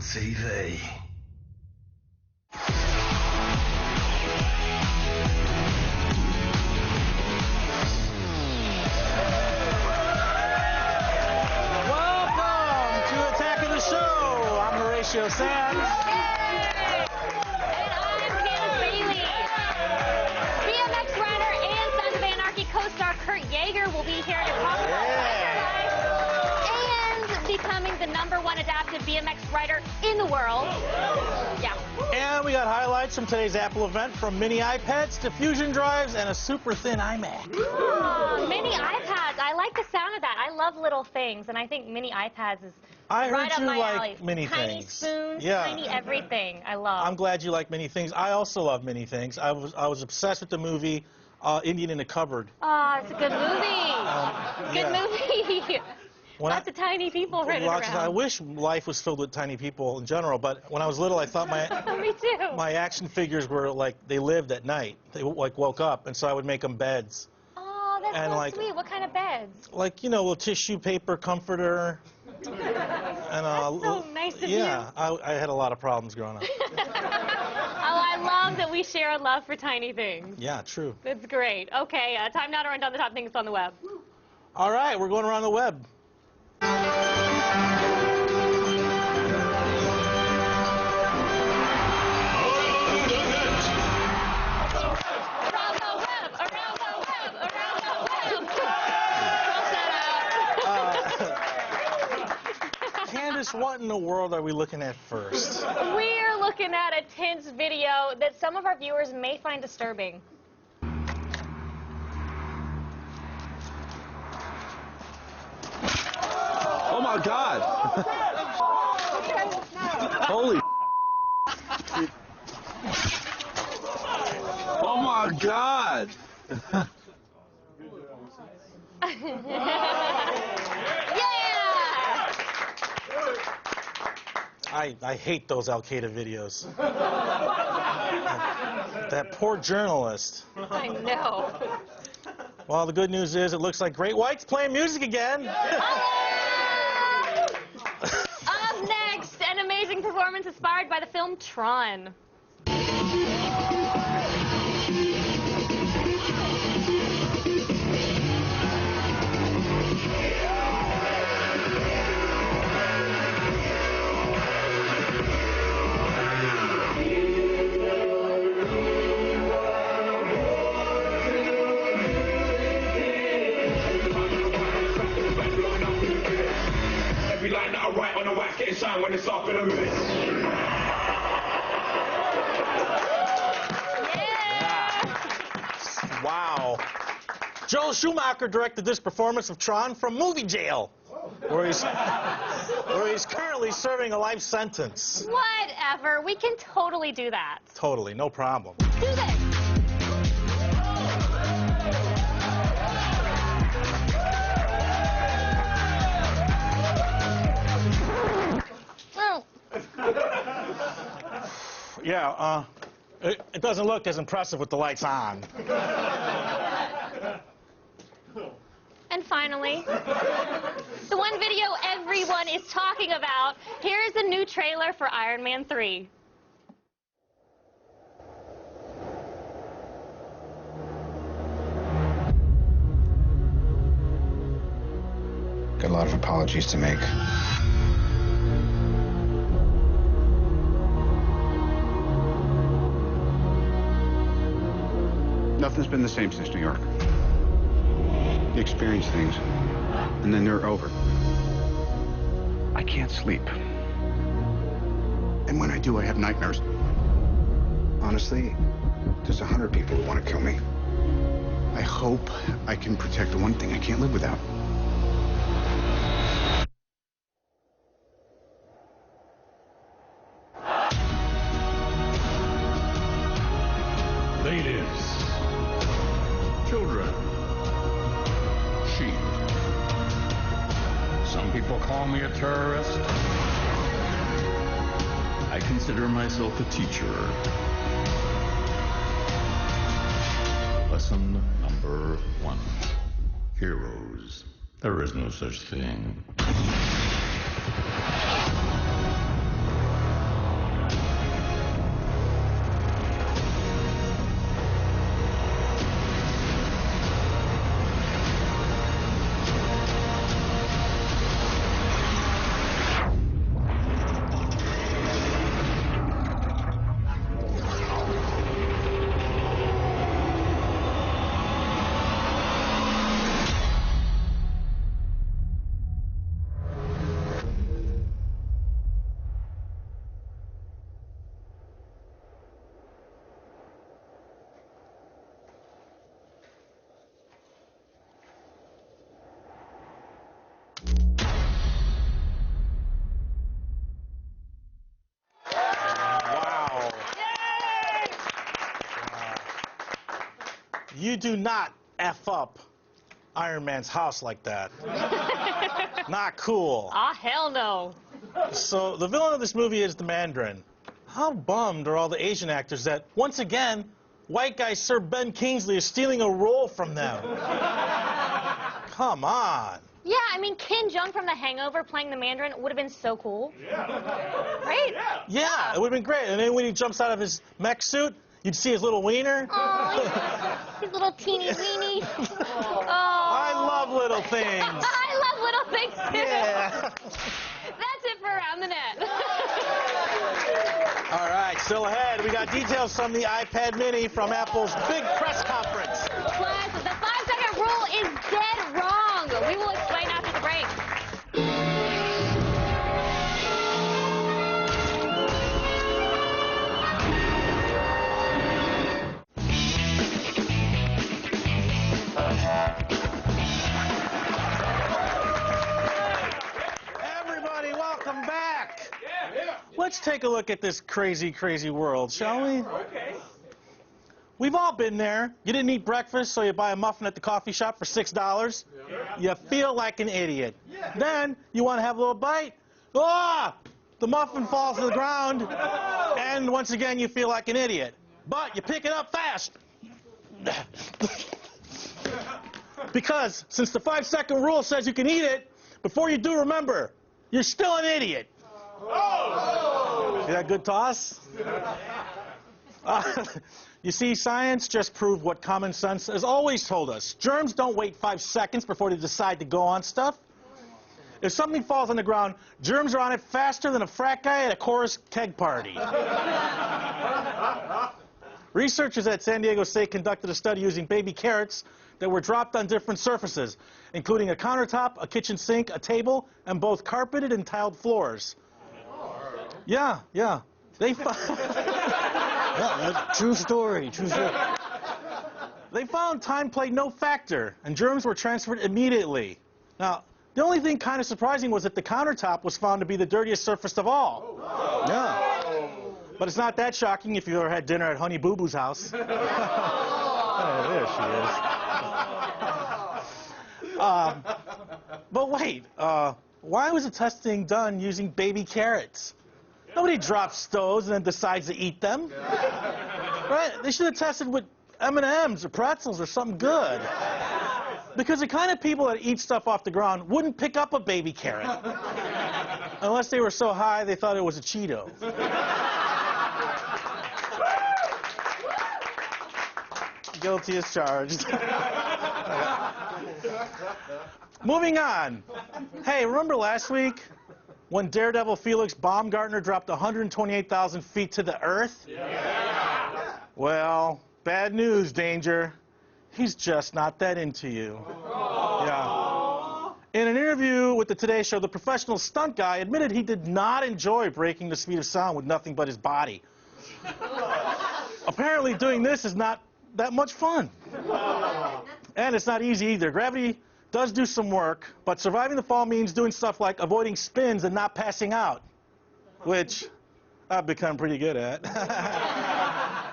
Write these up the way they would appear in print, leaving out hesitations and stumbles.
TV. Welcome to Attack of the Show. I'm Horatio Sands. Yay! And I'm Candace Bailey. BMX rider and Sons of Anarchy co-star Kurt Yeager will be here to talk about and becoming the #1 adapted BMX rider in the world. Yeah. And we got highlights from today's Apple event, from mini iPads to fusion drives and a super thin iMac. Oh, mini iPads. I like the sound of that. I love little things, and I think mini iPads is right up my alley. Mini tiny things. spoons, Yeah. tiny everything. I love. I'm glad you like mini things. I also love mini things. I was obsessed with the movie Indian in the Cupboard. Oh, it's a good movie. Good yeah. movie. Lots of tiny people running around. I wish life was filled with tiny people in general, but when I was little, I thought Me too. my action figures were like they lived at night. They like woke up, and so I would make them beds. Oh, that's And so like- sweet. What kind of beds? Like, you know, a tissue paper comforter. And, That's so nice of yeah, I had a lot of problems growing up. Oh, I love that we share a love for tiny things. Yeah, true. That's great. Okay, time now to run down the top things on the web. All right, we're going around the web. Around the web, around the web, around the web. Candace, what in the world are we looking at first? We're looking at a tense video that some of our viewers may find disturbing. Oh my God! Holy! Oh my God! Yeah! I hate those Al-Qaeda videos. That poor journalist. I know. Well, the good news is it looks like Great White's playing music again. Up next, an amazing performance inspired by the film Tron. Every line that I write on the wax getting shine when it's off in a minute. Yeah! Wow. Joel Schumacher directed this performance of Tron from movie jail, where he's currently serving a life sentence. Whatever. We can totally do that. Totally, no problem. Do this. Oh. Yeah, it doesn't look as impressive with the lights on. And finally, the one video everyone is talking about. Here's the new trailer for Iron Man 3. Got a lot of apologies to make. Nothing's been the same since New York. You experience things, and then they're over. I can't sleep. And when I do, I have nightmares. Honestly, there's 100 people who want to kill me. I hope I can protect the one thing I can't live without. Ladies, children, sheep. Some people call me a terrorist. I consider myself a teacher. Lesson number 1. Heroes. There is no such thing. you do not F up Iron Man's house like that. Not cool. Ah, hell no. So the villain of this movie is the Mandarin. How bummed are all the Asian actors that, once again, white guy Sir Ben Kingsley is stealing a role from them? Come on. Yeah, I mean, Ken Jeong from The Hangover playing the Mandarin would have been so cool. Yeah. Right? Yeah, it would have been great. And then when he jumps out of his mech suit, you'd see his little wiener. Oh, his little teeny weeny. Oh. I love little things. I love little things too. Yeah. That's it for Around the Net. All right, still ahead. We got details from the iPad Mini from Apple's big press conference. Plus, the 5-second rule is dead wrong. We will explain after the break. Everybody, welcome back. Let's take a look at this crazy, crazy world, shall we? Okay. We've all been there. You didn't eat breakfast, so you buy a muffin at the coffee shop for $6. You feel like an idiot. Then you want to have a little bite. Ah! The muffin falls to the ground, and once again you feel like an idiot. But you pick it up fast. Because since the 5-second rule says you can eat it, before you do, remember, you're still an idiot. See that good toss? You see, science just proved what common sense has always told us. Germs don't wait 5 seconds before they decide to go on stuff. If something falls on the ground, germs are on it faster than a frat guy at a chorus keg party. Researchers at San Diego State conducted a study using baby carrots that were dropped on different surfaces, including a countertop, a kitchen sink, a table, and both carpeted and tiled floors. Yeah. They found... True story. They found time played no factor, and germs were transferred immediately. Now, the only thing kind of surprising was that the countertop was found to be the dirtiest surface of all. Yeah. But it's not that shocking if you ever had dinner at Honey Boo Boo's house. There she is. But wait, why was the testing done using baby carrots? Nobody drops stoves and then decides to eat them. Right? They should have tested with M&Ms or pretzels or something good. Because the kind of people that eat stuff off the ground wouldn't pick up a baby carrot. Unless they were so high they thought it was a Cheeto. Guilty as charged. Moving on. Hey, remember last week when Daredevil Felix Baumgartner dropped 128,000 feet to the earth? Yeah. Well, bad news, Danger. He's just not that into you. Yeah. In an interview with the Today Show, the professional stunt guy admitted he did not enjoy breaking the speed of sound with nothing but his body. Apparently, doing this is not that much fun. And it's not easy either. Gravity does do some work, but surviving the fall means doing stuff like avoiding spins and not passing out, which I've become pretty good at.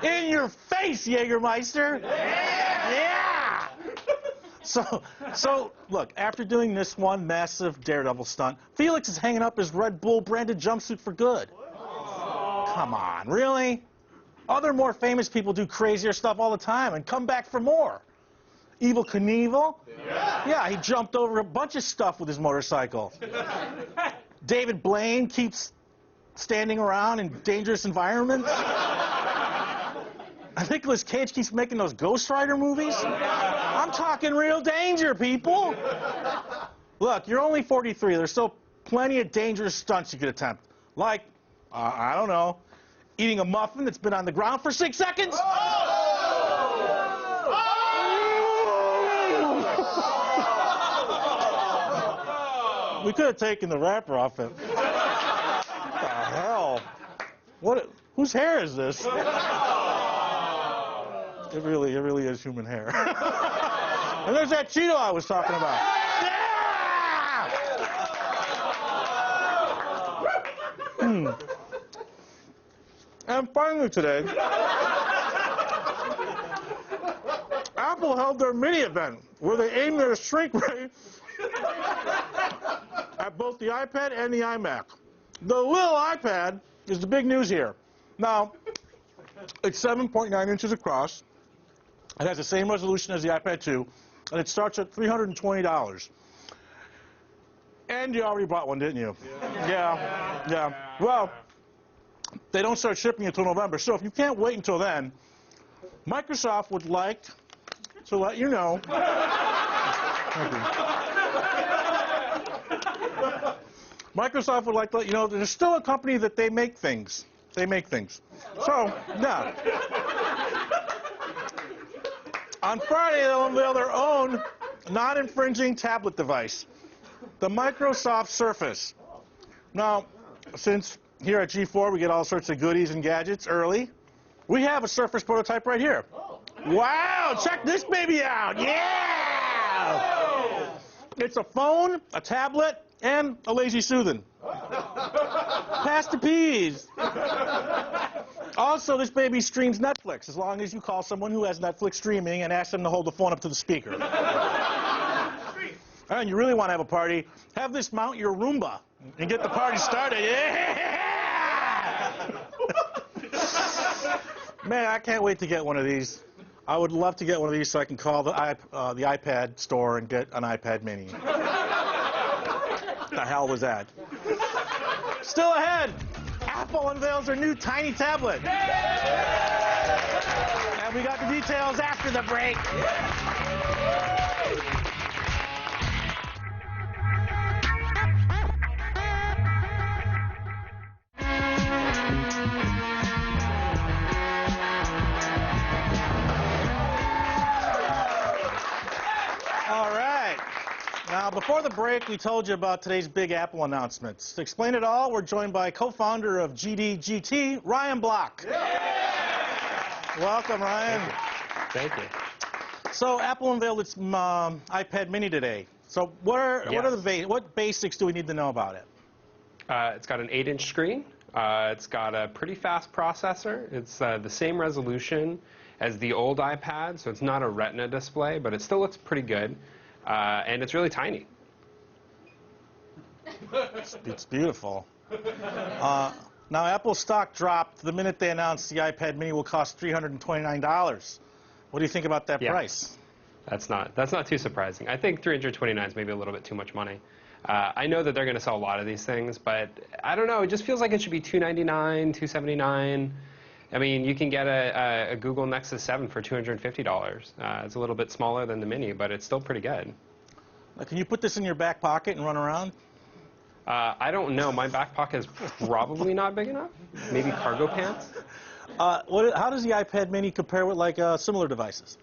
In your face, Jägermeister! Yeah! So, look, after doing this one massive Daredevil stunt, Felix is hanging up his Red Bull branded jumpsuit for good. Come on, really? Other more famous people do crazier stuff all the time and come back for more. Evel Knievel? Yeah, he jumped over a bunch of stuff with his motorcycle. David Blaine keeps standing around in dangerous environments. Nicolas Cage keeps making those Ghost Rider movies. I'm talking real danger, people. Look, you're only 43. There's still plenty of dangerous stunts you could attempt. Like, I don't know, eating a muffin that's been on the ground for 6 seconds. We could have taken the wrapper off it. What the hell? Whose hair is this? It really is human hair. And there's that Cheeto I was talking about. Yeah! And finally today, Apple held their mini event where they aimed their shrink ray at both the iPad and the iMac. The little iPad is the big news here. Now, it's 7.9 inches across. It has the same resolution as the iPad 2, and it starts at $320. And you already bought one, didn't you? Yeah. Well, they don't start shipping until November, so if you can't wait until then, Microsoft would like to let you know. Microsoft would like to let you know that there's still a company that they make things. They make things. So, yeah. On Friday, they'll unveil their own non-infringing tablet device, the Microsoft Surface. Now, since here at G4 we get all sorts of goodies and gadgets early, we have a Surface prototype right here. Wow, check this baby out. Yeah! It's a phone, a tablet, and a lazy soothing. Pass the peas. Also, this baby streams Netflix as long as you call someone who has Netflix streaming and ask them to hold the phone up to the speaker. And you really want to have a party, have this mount your Roomba and get the party started. Yeah! Man, I can't wait to get one of these. I would love to get one of these so I can call the iPad store and get an iPad mini. The hell was that? Still ahead, Apple unveils their new tiny tablet. And we got the details after the break. All right. Now, before the break, we told you about today's big Apple announcements. To explain it all, we're joined by co-founder of GDGT, Ryan Block. Welcome, Ryan. Thank you. So, Apple unveiled its iPad mini today. So, what basics do we need to know about it? It's got an 8-inch screen. It's got a pretty fast processor. It's the same resolution as the old iPad, so it's not a Retina display, but it still looks pretty good. And it's really tiny. It's beautiful. Now, Apple stock dropped the minute they announced the iPad mini will cost $329. What do you think about that price? That's not too surprising. I think $329 is maybe a little bit too much money. I know that they're going to sell a lot of these things, but I don't know. It just feels like it should be $299, $279. I mean, you can get a Google Nexus 7 for $250. It's a little bit smaller than the Mini, but it's still pretty good. Now, can you put this in your back pocket and run around? I don't know. My back pocket is probably not big enough. Maybe cargo pants. How does the iPad Mini compare with similar devices?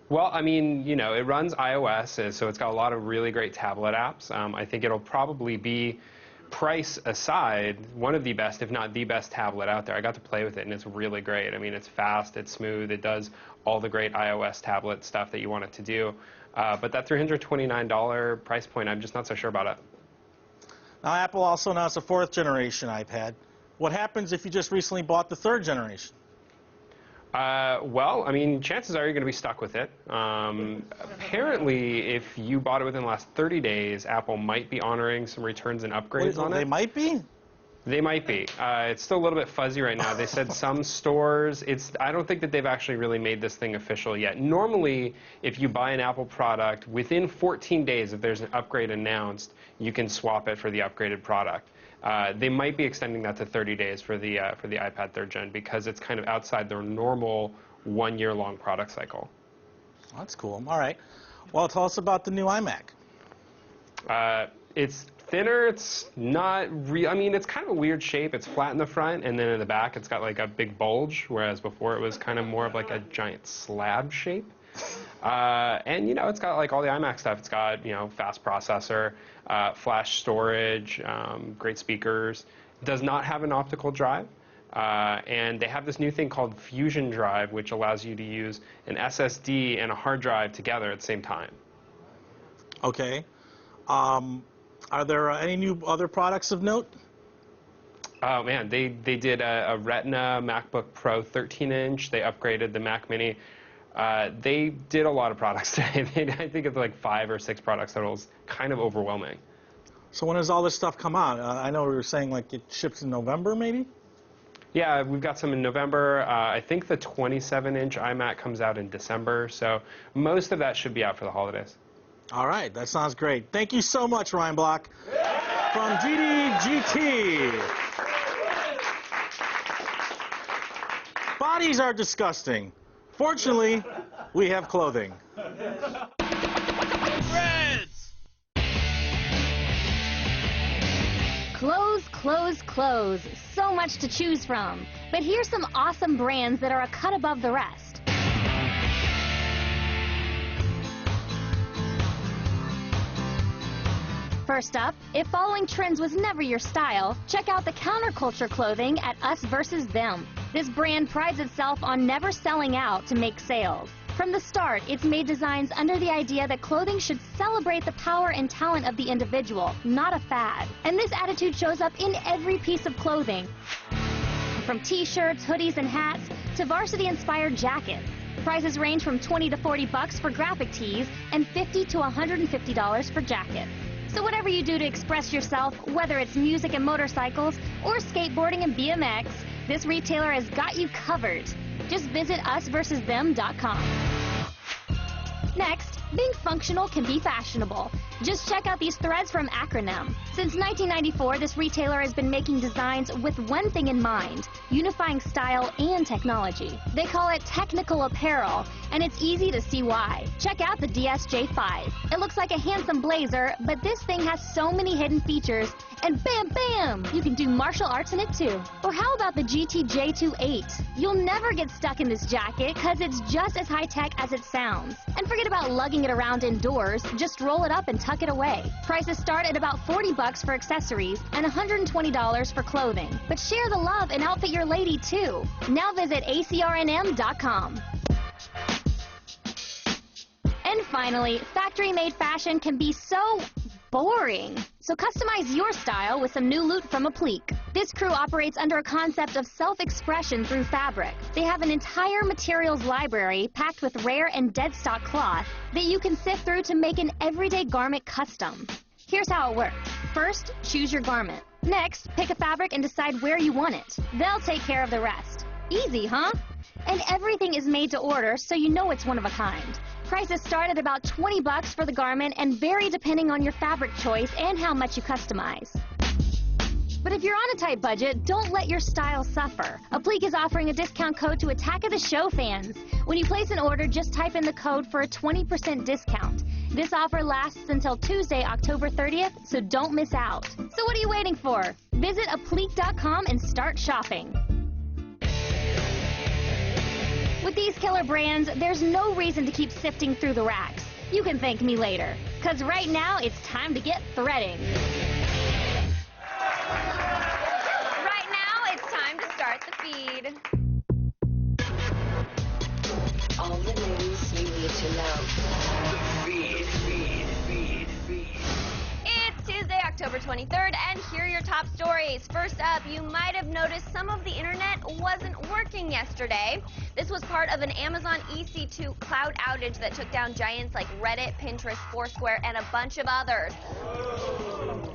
Well, I mean, you know, it runs iOS, so it's got a lot of really great tablet apps. I think it'll probably be, price aside, one of the best, if not the best tablet out there. I got to play with it, and it's really great. I mean, it's fast, it's smooth, it does all the great iOS tablet stuff that you want it to do. But that $329 price point, I'm just not so sure about it. Now, Apple also announced a 4th generation iPad. What happens if you just recently bought the 3rd generation? Well, I mean, chances are you're going to be stuck with it. Apparently, if you bought it within the last 30 days, Apple might be honoring some returns and upgrades on it. They might be? They might be. It's still a little bit fuzzy right now. They said some stores, I don't think that they've actually really made this thing official yet. Normally, if you buy an Apple product, within 14 days, if there's an upgrade announced, you can swap it for the upgraded product. They might be extending that to 30 days for the iPad 3rd Gen because it's kind of outside their normal 1-year-long product cycle. That's cool. All right. Well, tell us about the new iMac. It's thinner. It's not real. I mean, it's kind of a weird shape. It's flat in the front, and then in the back, it's got like a big bulge, whereas before it was kind of more of like a giant slab shape. And, you know, it's got like all the iMac stuff. It's got, you know, fast processor, flash storage, great speakers. It does not have an optical drive. And they have this new thing called Fusion Drive, which allows you to use an SSD and a hard drive together at the same time. Okay. Are there any new other products of note? Oh, man, they did a Retina MacBook Pro 13-inch. They upgraded the Mac Mini. They did a lot of products today. I think it's like 5 or 6 products that was kind of overwhelming. So when does all this stuff come out? I know we were saying like it ships in November, maybe? Yeah, we've got some in November. I think the 27-inch iMac comes out in December, so most of that should be out for the holidays. All right, that sounds great. Thank you so much, Ryan Block, from GDGT. Bodies are disgusting. Fortunately, we have clothing. Clothes, clothes, clothes. So much to choose from. But here's some awesome brands that are a cut above the rest. First up, if following trends was never your style, check out the counterculture clothing at Us Versus Them. This brand prides itself on never selling out to make sales. From the start, it's made designs under the idea that clothing should celebrate the power and talent of the individual, not a fad. And this attitude shows up in every piece of clothing. From t-shirts, hoodies, and hats to varsity-inspired jackets. Prices range from $20 to $40 for graphic tees and $50 to $150 for jackets. So whatever you do to express yourself, whether it's music and motorcycles or skateboarding and BMX, this retailer has got you covered. Just visit usversusthem.com. Next, being functional can be fashionable. Just check out these threads from Acronym. Since 1994, this retailer has been making designs with one thing in mind, unifying style and technology. They call it technical apparel, and it's easy to see why. Check out the DSJ5. It looks like a handsome blazer, but this thing has so many hidden features, and bam, bam, you can do martial arts in it too. Or how about the GTJ28? You'll never get stuck in this jacket because it's just as high-tech as it sounds. And forget about lugging it around indoors, just roll it up and tuck it away. Prices start at about $40 for accessories and $120 for clothing. But share the love and outfit your lady too. Now visit acrnm.com. And finally, factory-made fashion can be so boring. So customize your style with some new loot from Applique. This crew operates under a concept of self-expression through fabric. They have an entire materials library packed with rare and dead stock cloth that you can sift through to make an everyday garment custom. Here's how it works. First, choose your garment. Next, pick a fabric and decide where you want it. They'll take care of the rest. Easy, huh? And everything is made to order, so you know it's one of a kind. Prices start at about $20 for the garment and vary depending on your fabric choice and how much you customize. But if you're on a tight budget, don't let your style suffer. Applique is offering a discount code to Attack of the Show fans. When you place an order, just type in the code for a 20% discount. This offer lasts until Tuesday, October 30th, so don't miss out. So what are you waiting for? Visit applique.com and start shopping. With these killer brands, there's no reason to keep sifting through the racks. You can thank me later, because right now it's time to get threading. Right now it's time to start the feed. All the news you need to know. It's Tuesday, October 23rd, and here are your top stories. First up, you might have noticed some of the internet wasn't working yesterday. This was part of an Amazon EC2 cloud outage that took down giants like Reddit, Pinterest, Foursquare, and a bunch of others.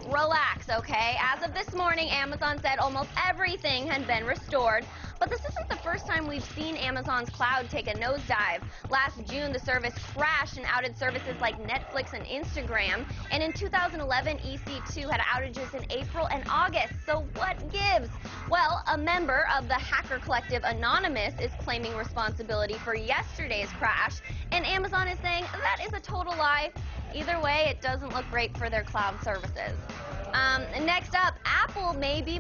Relax, okay? As of this morning, Amazon said almost everything had been restored. But this isn't the first time we've seen Amazon's cloud take a nosedive. Last June, the service crashed and outed services like Netflix and Instagram. And in 2011, EC2 had outages in April and August. So what gives? Well, a member of the hacker collective Anonymous is claiming responsibility for yesterday's crash. And Amazon is saying that is a total lie. Either way, it doesn't look great for their cloud services. Next up, Apple may be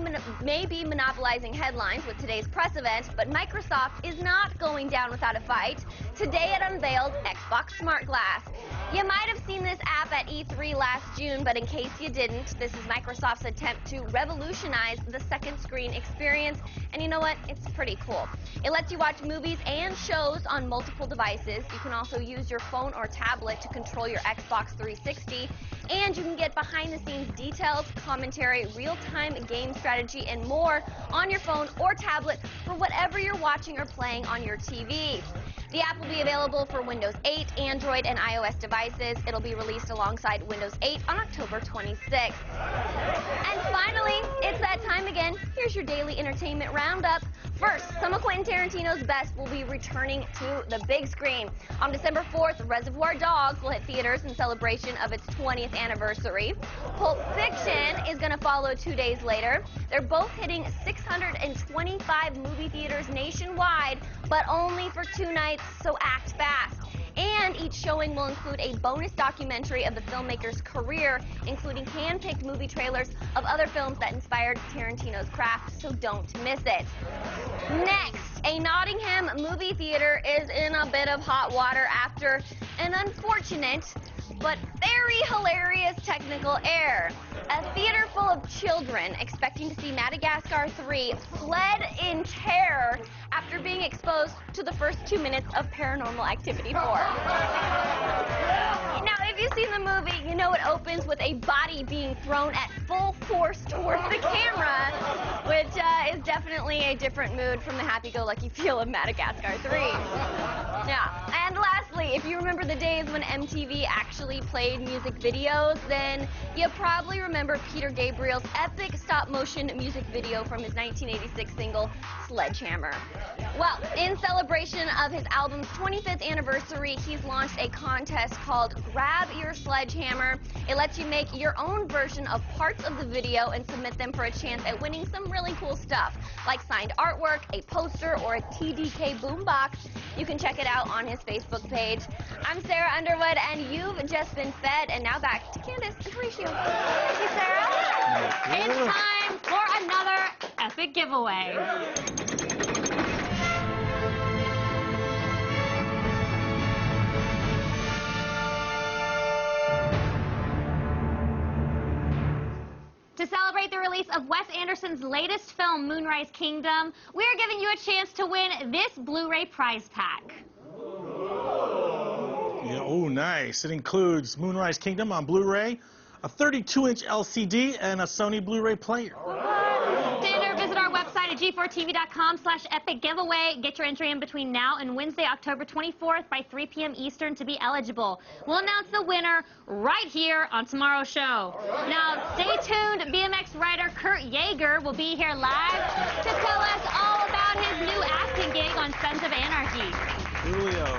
monopolizing headlines with today's press event, but Microsoft is not going down without a fight. Today it unveiled Xbox Smart Glass. You might have seen this app at E3 last June, but in case you didn't, this is Microsoft's attempt to revolutionize the second screen experience, and you know what? It's pretty cool. It lets you watch movies and shows on multiple devices. You can also use your phone or tablet to control your Xbox 360, and you can get behind-the-scenes details, commentary, real-time time, game strategy, and more on your phone or tablet for whatever you're watching or playing on your TV. The app will be available for Windows 8, Android, and iOS devices. It'll be released alongside Windows 8 on October 26th. And finally, it's that time again. Here's your daily entertainment roundup. First, some of Quentin Tarantino's best will be returning to the big screen. On December 4th, Reservoir Dogs will hit theaters in celebration of its 20th anniversary. Pulp Fiction is going to follow 2 days later. They're both hitting 625 movie theaters nationwide, but only for 2 nights, so act fast. And each showing will include a bonus documentary of the filmmaker's career, including hand-picked movie trailers of other films that inspired Tarantino's craft, so don't miss it. Next, a Nottingham movie theater is in a bit of hot water after an unfortunate but very hilarious technical error. A theater full of children expecting to see Madagascar 3 fled in terror after being exposed to the first 2 minutes of Paranormal Activity 4. Now, if you've seen the movie, you know it opens with a body being thrown at full force towards the camera, which is definitely a different mood from the happy-go-lucky feel of Madagascar 3. Yeah, and lastly, if you remember the days when MTV actually played music videos, then you probably remember Peter Gabriel's epic stop-motion music video from his 1986 single, Sledgehammer. Well, in celebration of his album's 25th anniversary, he's launched a contest called Grab Your Sledgehammer. It lets you make your own version of parts of the video and submit them for a chance at winning some really cool stuff, like signed artwork, a poster, or a TDK boombox. You can check it out on his Facebook page. I'm Sarah Underwood, and you've just been fed. And now back to Candace and Horatio. Thank you, Sarah. It's time for another epic giveaway. To celebrate the release of Wes Anderson's latest film, Moonrise Kingdom, we are giving you a chance to win this Blu-ray prize pack. Yeah, oh, nice. It includes Moonrise Kingdom on Blu-ray, a 32-inch LCD, and a Sony Blu-ray player. To enter, visit our website at g4tv.com/epic giveaway. Get your entry in between now and Wednesday, October 24th by 3 p.m. Eastern to be eligible. We'll announce the winner right here on tomorrow's show. Now, stay tuned. BMX writer Kurt Yeager will be here live to tell us all about his new acting gig on Sons of Anarchy. Julio.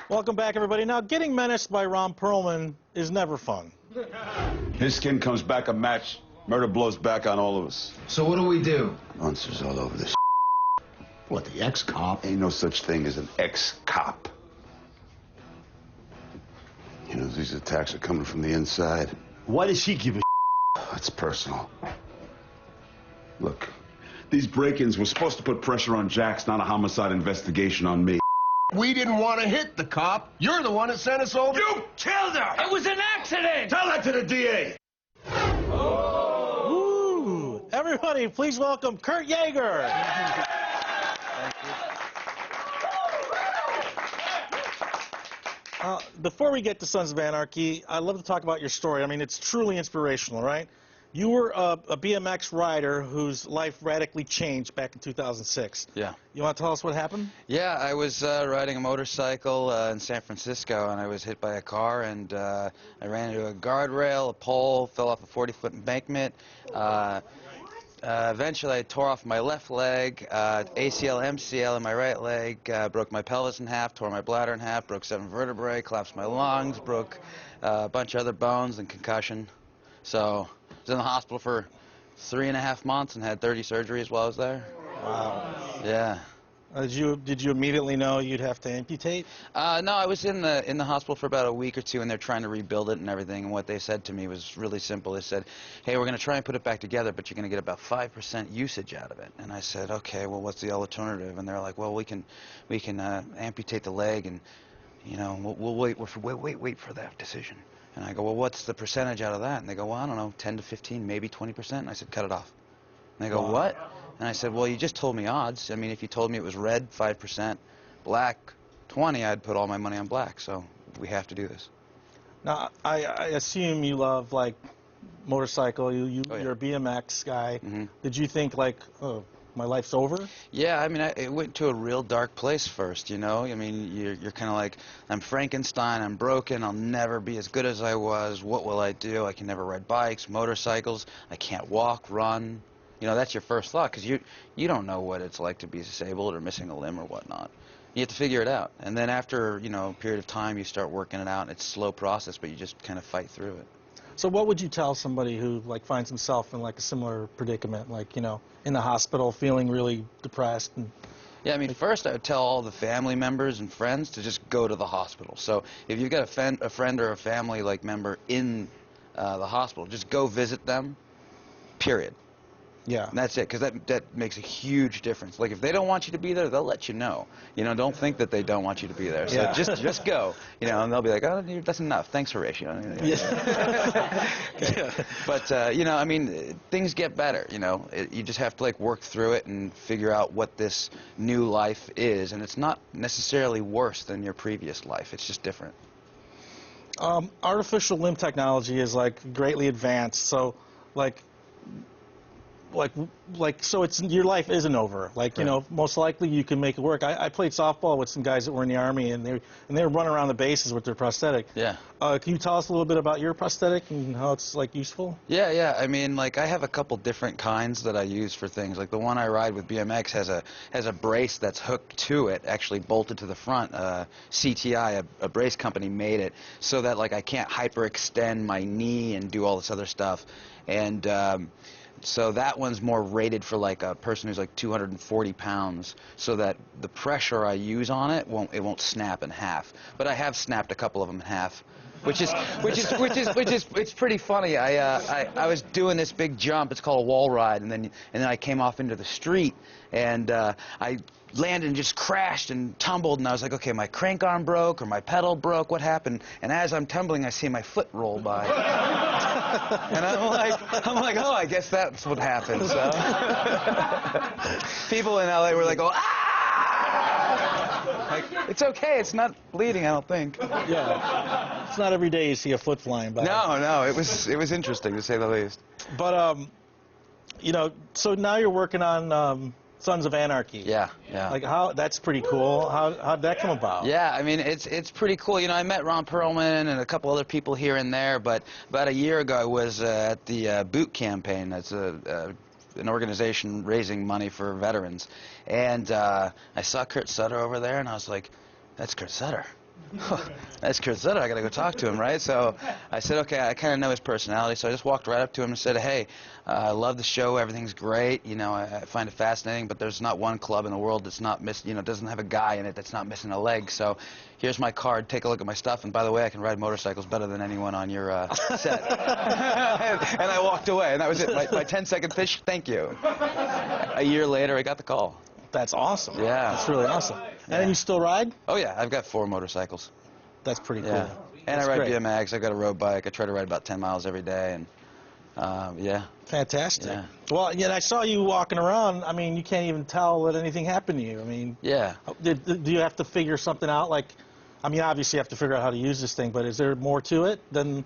Welcome back, everybody. Now, getting menaced by Ron Perlman is never fun. His skin comes back a match. Murder blows back on all of us. So what do we do? Monsters all over this. What, the ex-cop? Ain't no such thing as an ex-cop. You know, these attacks are coming from the inside. Why does he give a That's personal. Look, these break-ins were supposed to put pressure on Jax, not a homicide investigation on me. We didn't want to hit the cop. You're the one that sent us over. You killed her! It was an accident! Tell that to the DA! Ooh. Everybody, please welcome Kurt Yeager. Before we get to Sons of Anarchy, I'd love to talk about your story. I mean, it's truly inspirational, right? You were a BMX rider whose life radically changed back in 2006. Yeah. You want to tell us what happened? Yeah, I was riding a motorcycle in San Francisco, and I was hit by a car, and I ran into a guardrail, a pole, fell off a 40-foot embankment. Eventually, I tore off my left leg, ACL, MCL in my right leg, broke my pelvis in half, tore my bladder in half, broke 7 vertebrae, collapsed my lungs, broke a bunch of other bones and concussion. So I was in the hospital for 3.5 months and had 30 surgeries while I was there. Wow. Yeah. Did you immediately know you'd have to amputate? No, I was in the hospital for about a week or two, and they're trying to rebuild it and everything. And what they said to me was really simple. They said, "Hey, we're going to try and put it back together, but you're going to get about 5% usage out of it." And I said, "Okay, well, what's the alternative?" And they're like, "Well, we can amputate the leg, and you know, we'll wait for that decision." And I go, well, what's the percentage out of that? And they go, well, I don't know, 10 to 15, maybe 20%. And I said, cut it off. And they go, what? And I said, well, you just told me odds. I mean, if you told me it was red, 5%, black, 20, I'd put all my money on black. So we have to do this. Now, I assume you love, like, motorcycle. You're a BMX guy. Mm-hmm. Did you think, like, oh, my life's over? Yeah, I mean, it went to a real dark place first, you know? I mean, you're kind of like, I'm Frankenstein, I'm broken, I'll never be as good as I was, what will I do? I can never ride bikes, motorcycles, I can't walk, run. You know, that's your first thought, because you don't know what it's like to be disabled or missing a limb or whatnot. You have to figure it out. And then after, you know, a period of time, you start working it out, and it's a slow process, but you just kind of fight through it. So what would you tell somebody who, like, finds himself in, like, a similar predicament, like, you know, in the hospital, feeling really depressed? And yeah, I mean, first I would tell all the family members and friends to just go to the hospital. So if you've got a friend or a family, like, member in the hospital, just go visit them, period. Yeah. And that's it, because that makes a huge difference. Like, if they don't want you to be there, they'll let you know. You know, don't think that they don't want you to be there. So yeah. just go. You know, and they'll be like, oh, that's enough. Thanks, Horatio. Yeah. But, you know, I mean, things get better, you know. You just have to, like, work through it and figure out what this new life is. And it's not necessarily worse than your previous life. It's just different. Artificial limb technology is, like, greatly advanced. So, so it's your life isn't over. Like, you know, most likely you can make it work. I played softball with some guys that were in the Army, and they were running around the bases with their prosthetic. Yeah. Can you tell us a little bit about your prosthetic and how it's, like, useful? Yeah. I mean, like, I have a couple different kinds that I use for things. Like, the one I ride with BMX has a brace that's hooked to it, actually bolted to the front. CTI, a brace company, made it so that, like, I can't hyperextend my knee and do all this other stuff. And so that one's more rated for, like, a person who's like 240 pounds, so that the pressure I use on it won't snap in half. But I have snapped a couple of them in half, which is it's pretty funny. I was doing this big jump. It's called a wall ride, and then I came off into the street, and I landed and just crashed and tumbled, and I was like, okay, my crank arm broke or my pedal broke, what happened? And as I'm tumbling, I see my foot roll by. And I'm like, oh, I guess that's what happened. So people in LA were like, oh, ah! Like, it's okay, it's not bleeding, I don't think. Yeah. It's not every day you see a foot flying by. No, it was interesting, to say the least. But you know, so now you're working on Sons of Anarchy. Yeah. Like, that's pretty cool. How'd that come about? Yeah, I mean, it's pretty cool. You know, I met Ron Perlman and a couple other people here and there, but about a year ago I was at the Boot Campaign. That's an organization raising money for veterans. And I saw Kurt Sutter over there, and I was like, that's Kurt Sutter. That's Kurt Sutter. I got to go talk to him, right? So I said, okay, I kind of know his personality, so I just walked right up to him and said, hey, I love the show. Everything's great. You know, I find it fascinating, but there's not one club in the world that's not doesn't have a guy in it that's not missing a leg. So here's my card. Take a look at my stuff. And by the way, I can ride motorcycles better than anyone on your set. And I walked away, and that was it. My 10-second pitch. Thank you. A year later, I got the call. That's awesome. Yeah. That's really awesome. And then you still ride? Oh, yeah. I've got 4 motorcycles. That's pretty cool. Yeah. And That's I ride great. BMX. I've got a road bike. I try to ride about 10 miles every day. And yeah. Fantastic. Yeah. Well, yeah, I saw you walking around. I mean, you can't even tell that anything happened to you. I mean, yeah. Do you have to figure something out? Like, I mean, obviously you have to figure out how to use this thing, but is there more to it than...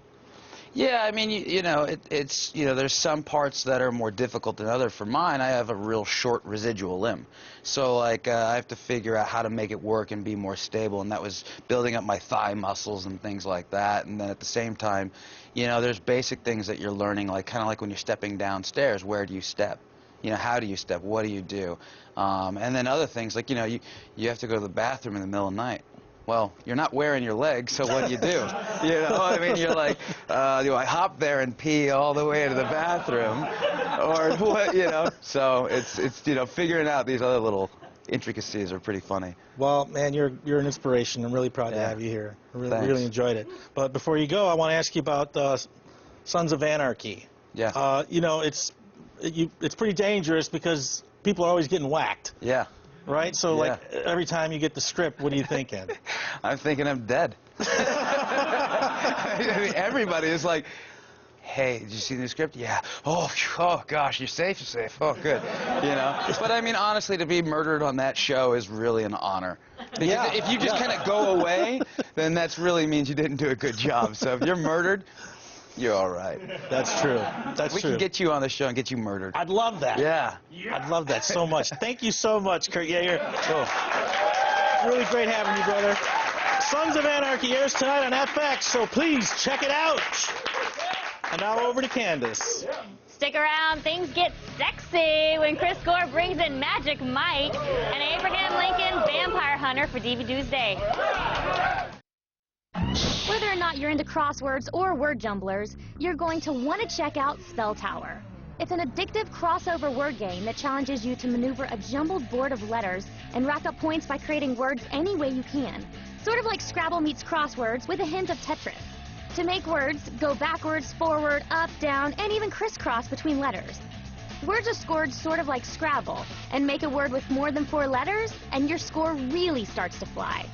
Yeah, I mean, you know, it's there's some parts that are more difficult than others. For mine, I have a real short residual limb. So, like, I have to figure out how to make it work and be more stable, and that was building up my thigh muscles and things like that. And then at the same time, you know, there's basic things that you're learning, like kind of like when you're stepping downstairs, where do you step? You know, how do you step? What do you do? And then other things, like, you know, you have to go to the bathroom in the middle of the night. Well, you're not wearing your legs, so what do you do? You know, I mean, you're like, do I hop there and pee all the way to the bathroom? Or what, you know? So it's you know, figuring out these other little intricacies are pretty funny. Well, man, you're an inspiration. I'm really proud to have you here. I really enjoyed it. But before you go, I want to ask you about Sons of Anarchy. Yeah. You know, it's pretty dangerous because people are always getting whacked. Yeah. Right? So, like, every time you get the script, what are you thinking? I'm thinking I'm dead. Everybody is like, hey, did you see the new script? Yeah. Oh, gosh, you're safe, you're safe. Oh, good. You know? But, I mean, honestly, to be murdered on that show is really an honor. Because if you just kind of go away, then that really means you didn't do a good job. So if you're murdered, you're all right. That's true. We can get you on the show and get you murdered. I'd love that. Yeah. I'd love that so much. Thank you so much, Kurt Yeager. Really great having you, brother. Sons of Anarchy airs tonight on FX, so please check it out. And now over to Candace. Stick around, things get sexy when Chris Gore brings in Magic Mike and Abraham Lincoln Vampire Hunter for DVD Day. Whether or not you're into crosswords or word jumblers, you're going to want to check out Spell Tower. It's an addictive crossover word game that challenges you to maneuver a jumbled board of letters and rack up points by creating words any way you can. Sort of like Scrabble meets crosswords with a hint of Tetris. To make words, go backwards, forward, up, down, and even crisscross between letters. Words are scored sort of like Scrabble, and make a word with more than 4 letters, and your score really starts to fly.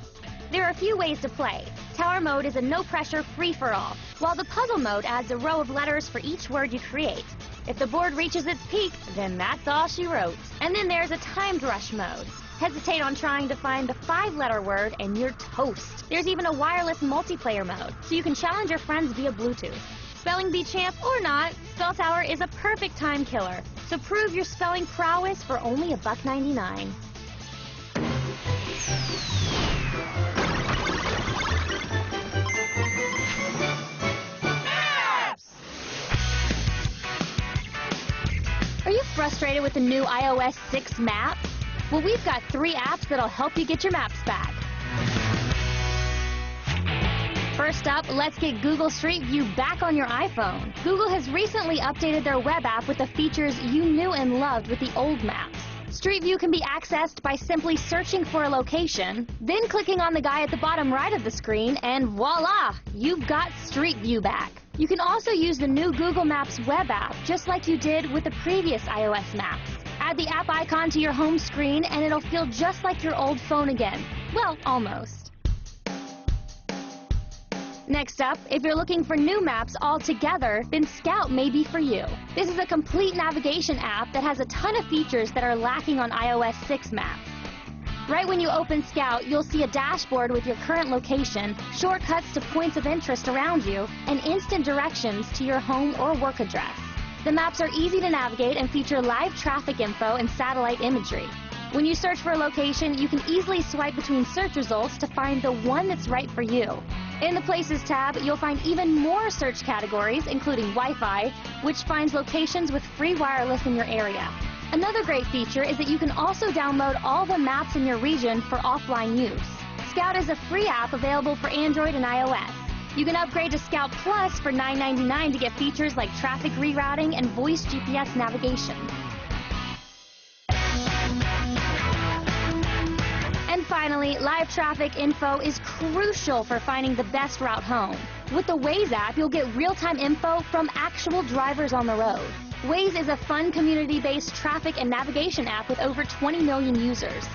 There are a few ways to play. Tower mode is a no-pressure, free-for-all, while the puzzle mode adds a row of letters for each word you create. If the board reaches its peak, then that's all she wrote. And then there's a timed rush mode. Hesitate on trying to find the 5-letter word and you're toast. There's even a wireless multiplayer mode, so you can challenge your friends via Bluetooth. Spelling bee champ or not, Spell Tower is a perfect time killer. So prove your spelling prowess for only $1.99. Are you frustrated with the new iOS 6 map? Well, we've got 3 apps that'll help you get your maps back. First up, let's get Google Street View back on your iPhone. Google has recently updated their web app with the features you knew and loved with the old maps. Street View can be accessed by simply searching for a location, then clicking on the guy at the bottom right of the screen, and voila, you've got Street View back. You can also use the new Google Maps web app, just like you did with the previous iOS maps. Add the app icon to your home screen, and it'll feel just like your old phone again. Well, almost. Next up, if you're looking for new maps altogether, then Scout may be for you. This is a complete navigation app that has a ton of features that are lacking on iOS 6 maps. Right when you open Scout, you'll see a dashboard with your current location, shortcuts to points of interest around you, and instant directions to your home or work address. The maps are easy to navigate and feature live traffic info and satellite imagery. When you search for a location, you can easily swipe between search results to find the one that's right for you. In the Places tab, you'll find even more search categories, including Wi-Fi, which finds locations with free wireless in your area. Another great feature is that you can also download all the maps in your region for offline use. Scout is a free app available for Android and iOS. You can upgrade to Scout Plus for $9.99 to get features like traffic rerouting and voice GPS navigation. And finally, live traffic info is crucial for finding the best route home. With the Waze app, you'll get real-time info from actual drivers on the road. Waze is a fun community-based traffic and navigation app with over 20 million users.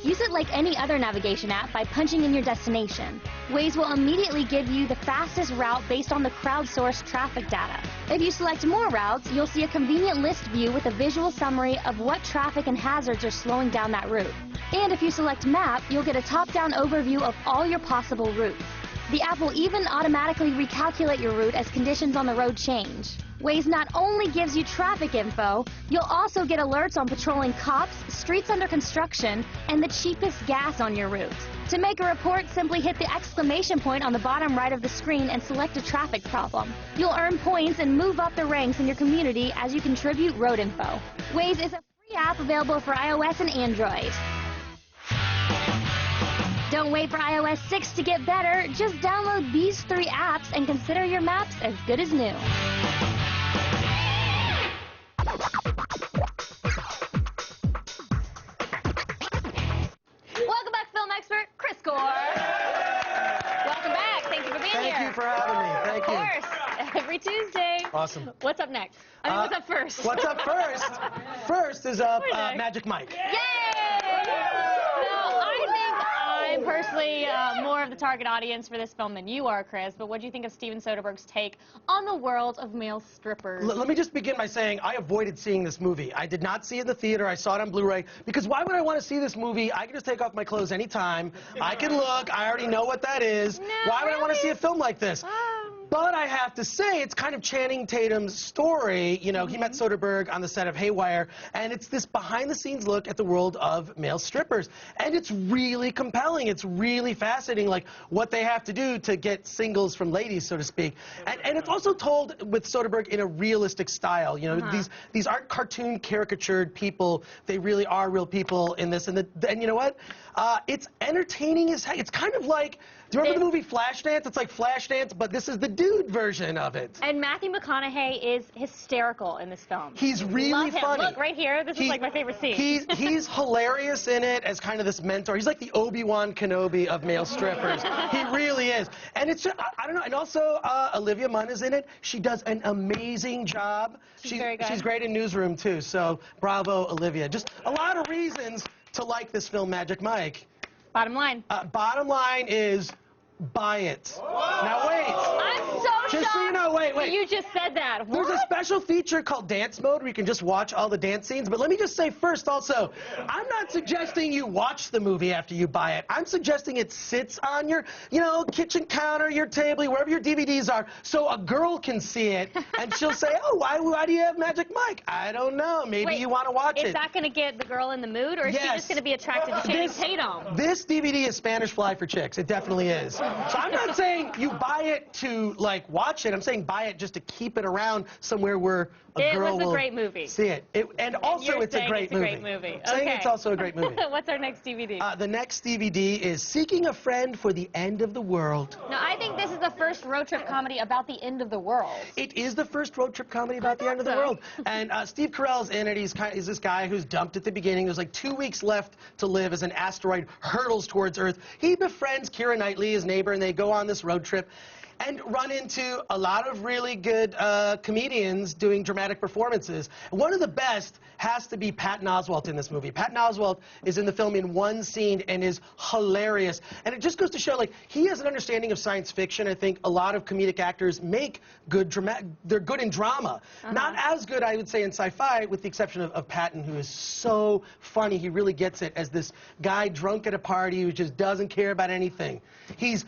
Use it like any other navigation app by punching in your destination. Waze will immediately give you the fastest route based on the crowdsourced traffic data. If you select more routes, you'll see a convenient list view with a visual summary of what traffic and hazards are slowing down that route. And if you select Map, you'll get a top-down overview of all your possible routes. The app will even automatically recalculate your route as conditions on the road change. Waze not only gives you traffic info, you'll also get alerts on patrolling cops, streets under construction, and the cheapest gas on your route. To make a report, simply hit the exclamation point on the bottom right of the screen and select a traffic problem. You'll earn points and move up the ranks in your community as you contribute road info. Waze is a free app available for iOS and Android. Don't wait for iOS 6 to get better. Just download these 3 apps and consider your maps as good as new. Welcome back, film expert Chris Gore. Welcome back. Thank you for being here. Thank you for having me. Thank you. Of course. Every Tuesday. Awesome. What's up next? I mean, what's up first? What's up first? First is Magic Mike. Yay! No, I think I'm personally more of the target audience for this film than you are, Chris, but what do you think of Steven Soderbergh's take on the world of male strippers? Let me just begin by saying I avoided seeing this movie. I did not see it in the theater. I saw it on Blu-ray. Because why would I want to see this movie? I can just take off my clothes anytime. I can look. I already know what that is. No, why would I want to see a film like this? Oh. But I have to say, it's kind of Channing Tatum's story. You know, he met Soderbergh on the set of Haywire, and it's this behind-the-scenes look at the world of male strippers. And it's really compelling. It's really fascinating, like, what they have to do to get singles from ladies, so to speak. And it's also told with Soderbergh in a realistic style. You know, these aren't cartoon caricatured people. They really are real people in this. And you know what? It's entertaining as heck. It's kind of like, do you remember the movie Flashdance? It's like Flashdance, but this is the dude version of it. And Matthew McConaughey is hysterical in this film. He's really funny. Look, right here. This is like my favorite scene. He's hilarious in it as kind of this mentor. He's like the Obi-Wan Kenobi of male strippers. He really is. And it's just, I don't know. And also, Olivia Munn is in it. She does an amazing job. She's very good. She's great in Newsroom, too. So, bravo, Olivia. Just a lot of reasons to like this film, Magic Mike. Bottom line. Bottom line is, buy it. Now wait. I'm so just so you know, wait. You just said that. What? There's a special feature called Dance Mode where you can just watch all the dance scenes. But let me just say first also, I'm not suggesting you watch the movie after you buy it. I'm suggesting it sits on your, you know, kitchen counter, your table, wherever your DVDs are, so a girl can see it and she'll say, oh, why do you have Magic Mike? I don't know. Maybe you want to watch it. Is that going to get the girl in the mood, or is she just going to be attracted to Channing Tatum? This DVD is Spanish Fly for chicks. It definitely is. So I'm not saying you buy it to, like, watch it. I'm saying buy it just to keep it around somewhere where a girl will a great movie. See it. And also it's a great movie. Okay. Saying it's also a great movie. What's our next DVD? The next DVD is Seeking a Friend for the End of the World. Now, I think this is the first road trip comedy about the end of the world. It is the first road trip comedy about the end of the world. And Steve Carell's in it. He's this guy who's dumped at the beginning. There's like 2 weeks left to live as an asteroid hurtles towards Earth. He befriends Keira Knightley, his neighbor, and they go on this road trip and run into a lot of really good comedians doing dramatic performances. One of the best has to be Patton Oswalt in this movie. Patton Oswalt is in the film in one scene and is hilarious. And it just goes to show, like, he has an understanding of science fiction. I think a lot of comedic actors make good they're good in drama. Not as good, I would say, in sci-fi, with the exception of Patton, who is so funny. He really gets it as this guy drunk at a party who just doesn't care about anything. He's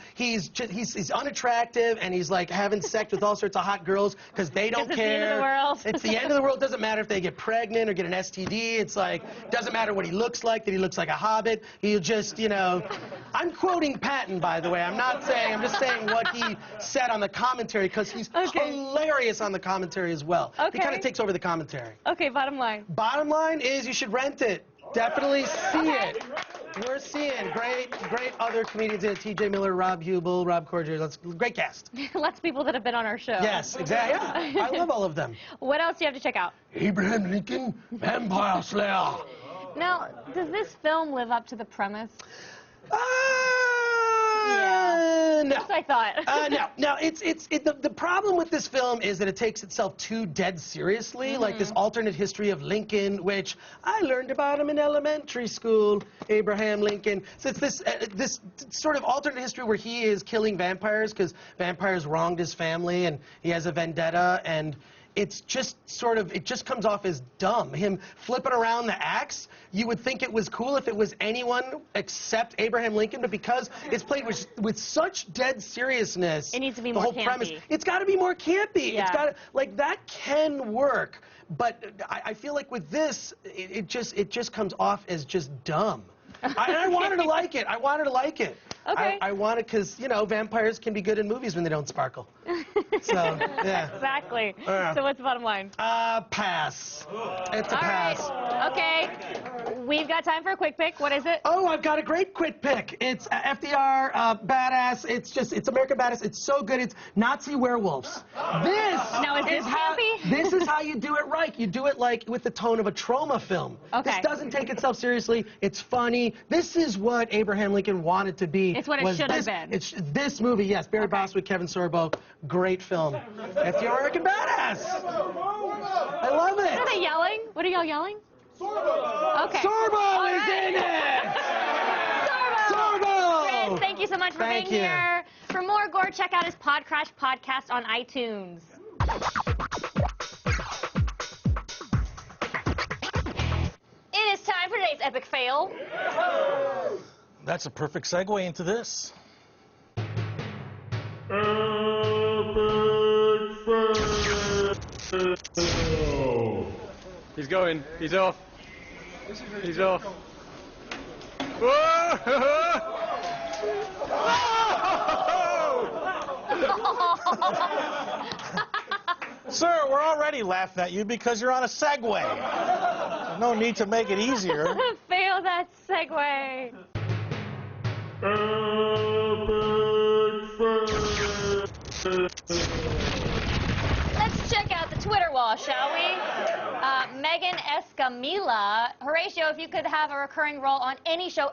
unattractive, and he's like having sex with all sorts of hot girls because they don't care. It's the end of the world. It's the end of the world. Doesn't matter if they get pregnant or get an STD. It's like, doesn't matter what he looks like, that he looks like a hobbit. He'll just, you know. I'm quoting Patton, by the way. I'm just saying what he said on the commentary, because he's hilarious on the commentary as well. He kind of takes over the commentary. Okay, bottom line. Bottom line is you should rent it. Definitely see it. We're seeing great other comedians in it. T.J. Miller, Rob Hubel, Rob Corddry. Great cast. Lots of people that have been on our show. Yes, exactly. Yeah, I love all of them. What else do you have to check out? Abraham Lincoln, Vampire Slayer. Now, does this film live up to the premise? No. That's what I thought. No. The problem with this film is that it takes itself too dead seriously, like this alternate history of Lincoln, which I learned about him in elementary school, Abraham Lincoln. So it's this sort of alternate history where he is killing vampires because vampires wronged his family, and he has a vendetta, and it's just it just comes off as dumb. Him flipping around the axe, you would think it was cool if it was anyone except Abraham Lincoln, but because it's played with such dead seriousness, it needs to be the more whole campy. premise, it's got to be more campy. Yeah. It's got to, like, that can work, but I feel like with this, it just comes off as just dumb. I wanted to like it. I wanted to like it. Okay. I wanted, because, you know, vampires can be good in movies when they don't sparkle. So, yeah. Exactly. So what's the bottom line? Pass. It's a pass. Right. Okay. We've got time for a quick pick. What is it? Oh, I've got a great quick pick. It's FDR, badass. It's American Badass. It's so good. It's Nazi werewolves. Now, is this campy? This is how you do it right. You do it like with the tone of a trauma film. Okay. This doesn't take itself seriously. It's funny. This is what Abraham Lincoln wanted to be. It's what it should have been. It's this movie, yes. Barry Bostwick, Kevin Sorbo. Great film. FDR, American Badass. I love it. Are they yelling? What are y'all yelling? Sorbo. Okay. Sorbo is in it. Sorbo. Chris, thank you so much for being here. For more Gore, check out his Pod Crash podcast on iTunes. It is time for today's epic fail. That's a perfect segue into this. He's going. He's off. He's off. Whoa! Sir, we're already laughing at you because you're on a Segway. No need to make it easier. Fail that segue. Let's check out the Twitter wall, shall we? Megan Escamilla. Horatio, if you could have a recurring role on any show,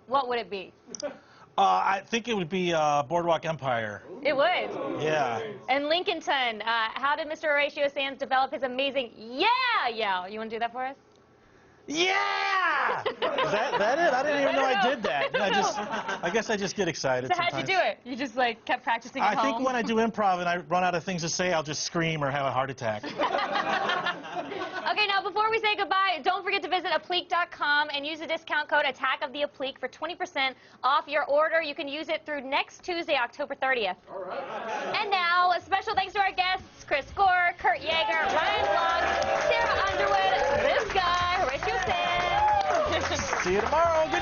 what would it be? I think it would be Boardwalk Empire. It would. Yeah. And Lincolnton, how did Mr. Horatio Sands develop his amazing yell? You want to do that for us? Yeah! Is that it? I didn't even know I did that. I guess I just get excited So sometimes. how'd you do it? You just like kept practicing at home? I think when I do improv and I run out of things to say, I'll just scream or have a heart attack. Okay, now before we say goodbye, don't forget to visit applique.com and use the discount code Attack of the Applique for 20% off your order. You can use it through next Tuesday, October 30th. All right. And now, a special thanks to our guests, Chris Gore, Kurt Yeager, Ryan Block, Sarah Underwood, this guy, Horatio Sands. See you tomorrow. Good